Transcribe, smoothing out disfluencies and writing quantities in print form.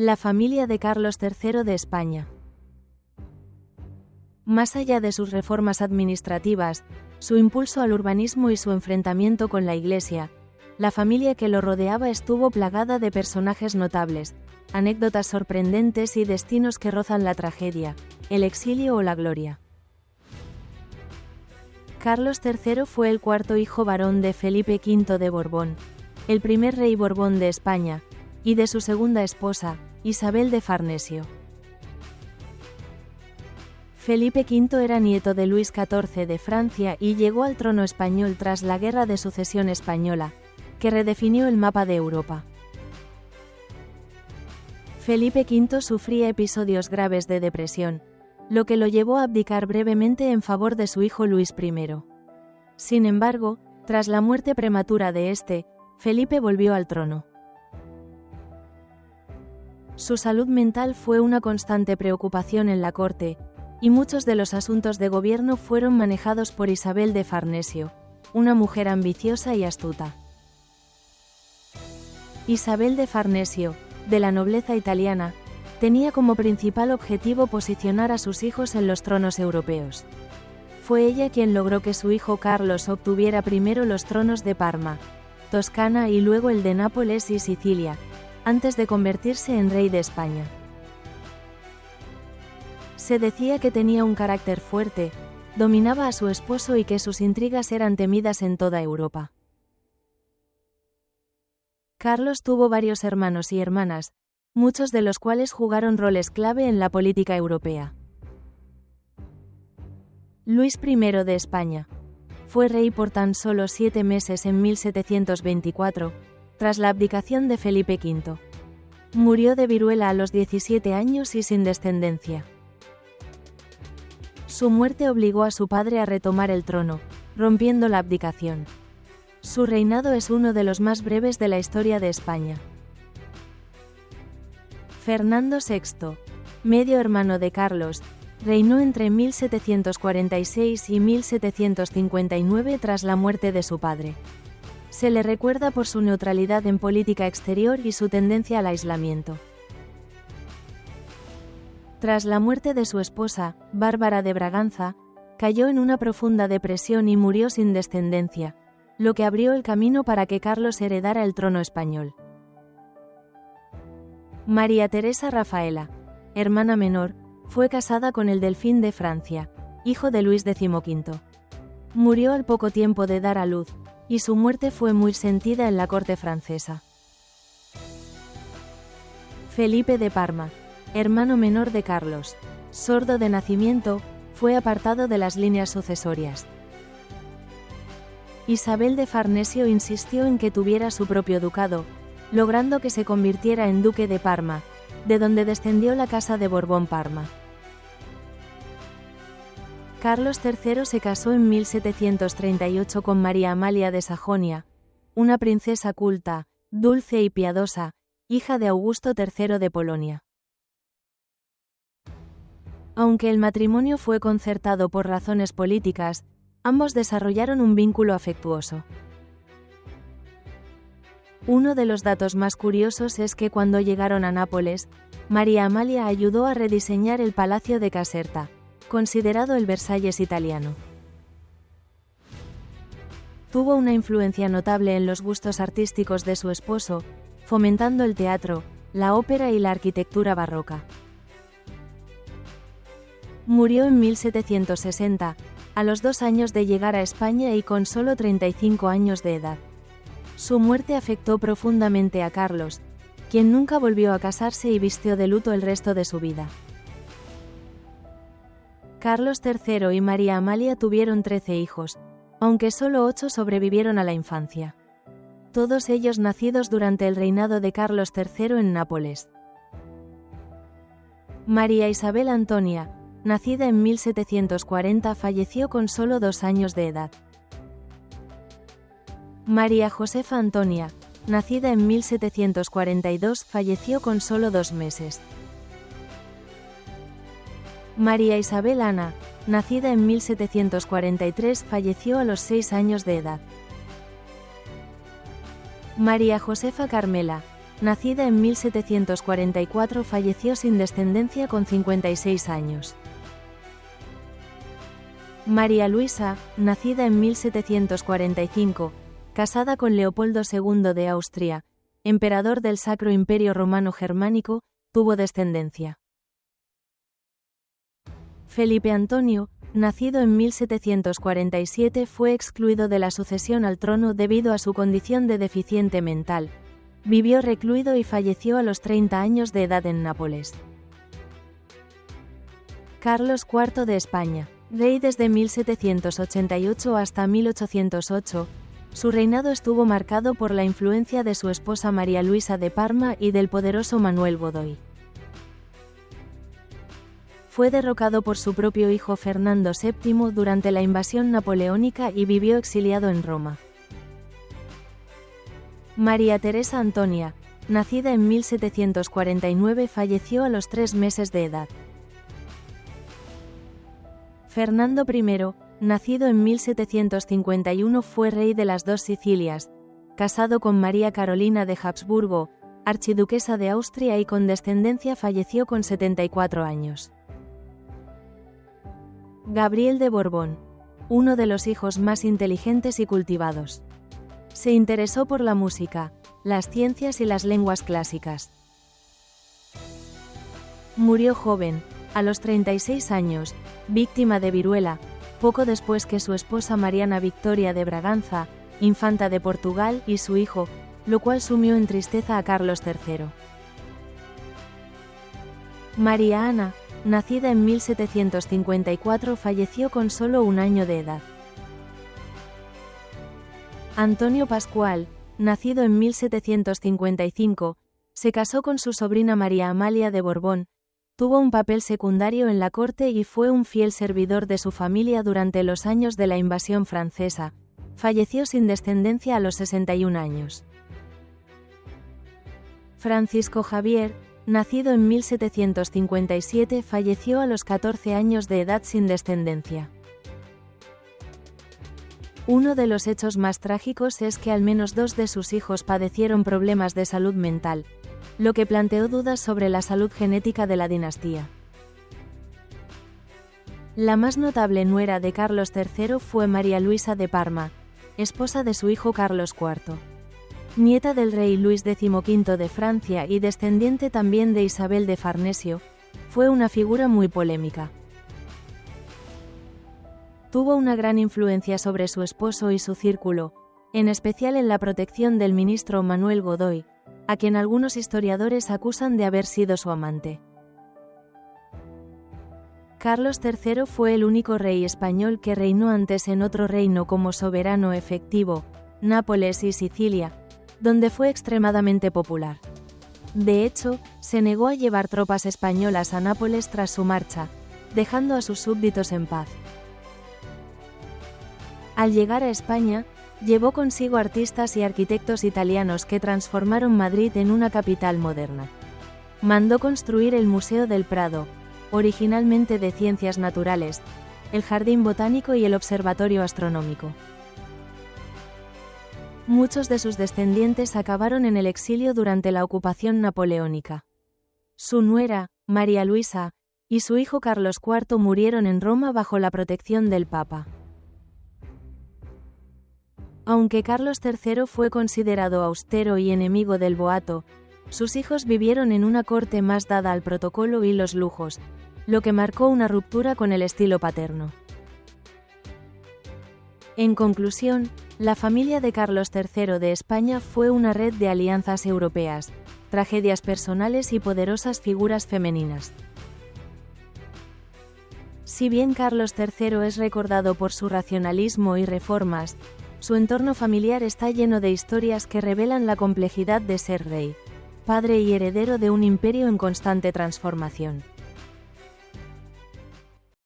La familia de Carlos III de España. Más allá de sus reformas administrativas, su impulso al urbanismo y su enfrentamiento con la Iglesia, la familia que lo rodeaba estuvo plagada de personajes notables, anécdotas sorprendentes y destinos que rozan la tragedia, el exilio o la gloria. Carlos III fue el cuarto hijo varón de Felipe V de Borbón, el primer rey Borbón de España, y de su segunda esposa, Isabel de Farnesio. Felipe V era nieto de Luis XIV de Francia y llegó al trono español tras la Guerra de Sucesión Española, que redefinió el mapa de Europa. Felipe V sufría episodios graves de depresión, lo que lo llevó a abdicar brevemente en favor de su hijo Luis I. Sin embargo, tras la muerte prematura de este, Felipe volvió al trono. Su salud mental fue una constante preocupación en la corte, y muchos de los asuntos de gobierno fueron manejados por Isabel de Farnesio, una mujer ambiciosa y astuta. Isabel de Farnesio, de la nobleza italiana, tenía como principal objetivo posicionar a sus hijos en los tronos europeos. Fue ella quien logró que su hijo Carlos obtuviera primero los tronos de Parma, Toscana y luego el de Nápoles y Sicilia, antes de convertirse en rey de España. Se decía que tenía un carácter fuerte, dominaba a su esposo y que sus intrigas eran temidas en toda Europa. Carlos tuvo varios hermanos y hermanas, muchos de los cuales jugaron roles clave en la política europea. Luis I de España. Fue rey por tan solo 7 meses en 1724, tras la abdicación de Felipe V. Murió de viruela a los 17 años y sin descendencia. Su muerte obligó a su padre a retomar el trono, rompiendo la abdicación. Su reinado es uno de los más breves de la historia de España. Fernando VI, medio hermano de Carlos, reinó entre 1746 y 1759 tras la muerte de su padre. Se le recuerda por su neutralidad en política exterior y su tendencia al aislamiento. Tras la muerte de su esposa, Bárbara de Braganza, cayó en una profunda depresión y murió sin descendencia, lo que abrió el camino para que Carlos heredara el trono español. María Teresa Rafaela, hermana menor, fue casada con el Delfín de Francia, hijo de Luis XV. Murió al poco tiempo de dar a luz, y su muerte fue muy sentida en la corte francesa. Felipe de Parma, hermano menor de Carlos, sordo de nacimiento, fue apartado de las líneas sucesorias. Isabel de Farnesio insistió en que tuviera su propio ducado, logrando que se convirtiera en duque de Parma, de donde descendió la casa de Borbón-Parma. Carlos III se casó en 1738 con María Amalia de Sajonia, una princesa culta, dulce y piadosa, hija de Augusto III de Polonia. Aunque el matrimonio fue concertado por razones políticas, ambos desarrollaron un vínculo afectuoso. Uno de los datos más curiosos es que cuando llegaron a Nápoles, María Amalia ayudó a rediseñar el Palacio de Caserta, considerado el Versalles italiano. Tuvo una influencia notable en los gustos artísticos de su esposo, fomentando el teatro, la ópera y la arquitectura barroca. Murió en 1760, a los 2 años de llegar a España y con solo 35 años de edad. Su muerte afectó profundamente a Carlos, quien nunca volvió a casarse y vistió de luto el resto de su vida. Carlos III y María Amalia tuvieron 13 hijos, aunque solo 8 sobrevivieron a la infancia. Todos ellos nacidos durante el reinado de Carlos III en Nápoles. María Isabel Antonia, nacida en 1740, falleció con solo 2 años de edad. María Josefa Antonia, nacida en 1742, falleció con solo 2 meses. María Isabel Ana, nacida en 1743, falleció a los 6 años de edad. María Josefa Carmela, nacida en 1744, falleció sin descendencia con 56 años. María Luisa, nacida en 1745, casada con Leopoldo II de Austria, emperador del Sacro Imperio Romano Germánico, tuvo descendencia. Felipe Antonio, nacido en 1747, fue excluido de la sucesión al trono debido a su condición de deficiente mental. Vivió recluido y falleció a los 30 años de edad en Nápoles. Carlos IV de España, rey desde 1788 hasta 1808, su reinado estuvo marcado por la influencia de su esposa María Luisa de Parma y del poderoso Manuel Godoy. Fue derrocado por su propio hijo Fernando VII durante la invasión napoleónica y vivió exiliado en Roma. María Teresa Antonia, nacida en 1749, falleció a los 3 meses de edad. Fernando I, nacido en 1751, fue rey de las dos Sicilias, casado con María Carolina de Habsburgo, archiduquesa de Austria, y con descendencia falleció con 74 años. Gabriel de Borbón, uno de los hijos más inteligentes y cultivados. Se interesó por la música, las ciencias y las lenguas clásicas. Murió joven, a los 36 años, víctima de viruela, poco después que su esposa Mariana Victoria de Braganza, infanta de Portugal, y su hijo, lo cual sumió en tristeza a Carlos III. María Ana, nacida en 1754, falleció con solo 1 año de edad. Antonio Pascual, nacido en 1755, se casó con su sobrina María Amalia de Borbón, tuvo un papel secundario en la corte y fue un fiel servidor de su familia durante los años de la invasión francesa. Falleció sin descendencia a los 61 años. Francisco Javier, nacido en 1757, falleció a los 14 años de edad sin descendencia. Uno de los hechos más trágicos es que al menos 2 de sus hijos padecieron problemas de salud mental, lo que planteó dudas sobre la salud genética de la dinastía. La más notable nuera de Carlos III fue María Luisa de Parma, esposa de su hijo Carlos IV. Nieta del rey Luis XV de Francia y descendiente también de Isabel de Farnesio, fue una figura muy polémica. Tuvo una gran influencia sobre su esposo y su círculo, en especial en la protección del ministro Manuel Godoy, a quien algunos historiadores acusan de haber sido su amante. Carlos III fue el único rey español que reinó antes en otro reino como soberano efectivo, Nápoles y Sicilia, donde fue extremadamente popular. De hecho, se negó a llevar tropas españolas a Nápoles tras su marcha, dejando a sus súbditos en paz. Al llegar a España, llevó consigo artistas y arquitectos italianos que transformaron Madrid en una capital moderna. Mandó construir el Museo del Prado, originalmente de ciencias naturales, el Jardín Botánico y el Observatorio Astronómico. Muchos de sus descendientes acabaron en el exilio durante la ocupación napoleónica. Su nuera, María Luisa, y su hijo Carlos IV murieron en Roma bajo la protección del Papa. Aunque Carlos III fue considerado austero y enemigo del boato, sus hijos vivieron en una corte más dada al protocolo y los lujos, lo que marcó una ruptura con el estilo paterno. En conclusión, la familia de Carlos III de España fue una red de alianzas europeas, tragedias personales y poderosas figuras femeninas. Si bien Carlos III es recordado por su racionalismo y reformas, su entorno familiar está lleno de historias que revelan la complejidad de ser rey, padre y heredero de un imperio en constante transformación.